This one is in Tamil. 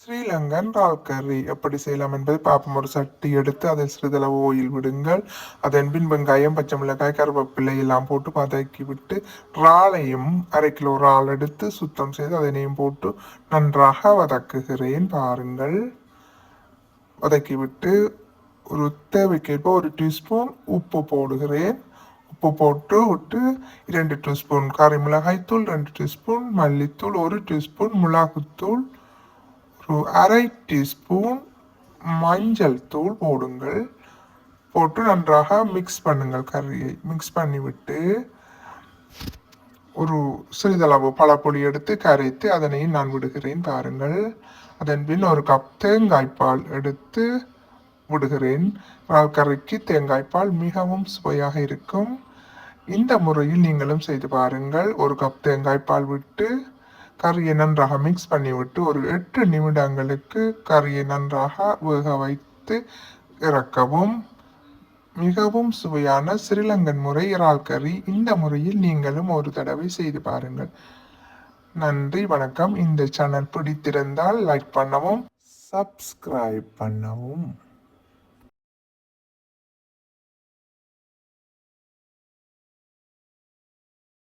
ஸ்ரீலங்கன் இறால் கறி எப்படி செய்யலாம் என்பதை பார்ப்போம். ஒரு சட்டி எடுத்து அதில் சிறிதளவு ஓயில் விடுங்கள். அதன் பின் வெங்காயம், பச்சை மிளகாய், கருவேப்பிலை எல்லாம் போட்டு வதக்கி விட்டு இறாலையும் 1/2 கிலோ இறால் எடுத்து சுத்தம் செய்து அதனையும் போட்டு நன்றாக வதக்குகிறேன். பாருங்கள், வதக்கிவிட்டு ஒரு தேவைக்கேற்ப 1 டீஸ்பூன் உப்பு போடுகிறேன். உப்பு போட்டு விட்டு 2 டீஸ்பூன் கறி மிளகாய் தூள், 2 டீஸ்பூன் மல்லித்தூள், 1 டீஸ்பூன் மிளகுத்தூள், ஒரு 1/2 டீஸ்பூன் மஞ்சள் தூள் போடுங்கள். போட்டு நன்றாக மிக்ஸ் பண்ணுங்கள். கறியை மிக்ஸ் பண்ணிவிட்டு ஒரு சிறிதளவு பழப்பொடி எடுத்து கரைத்து அதனையும் நான் விடுகிறேன். பாருங்கள், அதன் பின் 1 கப் தேங்காய்ப்பால் எடுத்து விடுகிறேன். இறால் கறிக்கு தேங்காய்ப்பால் மிகவும் சுவையாக இருக்கும். இந்த முறையில் நீங்களும் செய்து பாருங்கள். 1 கப் தேங்காய்ப்பால் விட்டு கறியை நன்றாக மிக்ஸ் பண்ணிவிட்டு ஒரு 8 நிமிடங்களுக்கு கறியை நன்றாக வேக வைத்து இறக்கவும். மிகவும் சுவையான ஸ்ரீலங்கன் முறை இறால் கறி. இந்த முறையில் நீங்களும் ஒரு தடவை செய்து பாருங்கள். நன்றி, வணக்கம். இந்த சேனல் பிடித்திருந்தால் லைக் பண்ணவும், சப்ஸ்கிரைப் பண்ணவும்.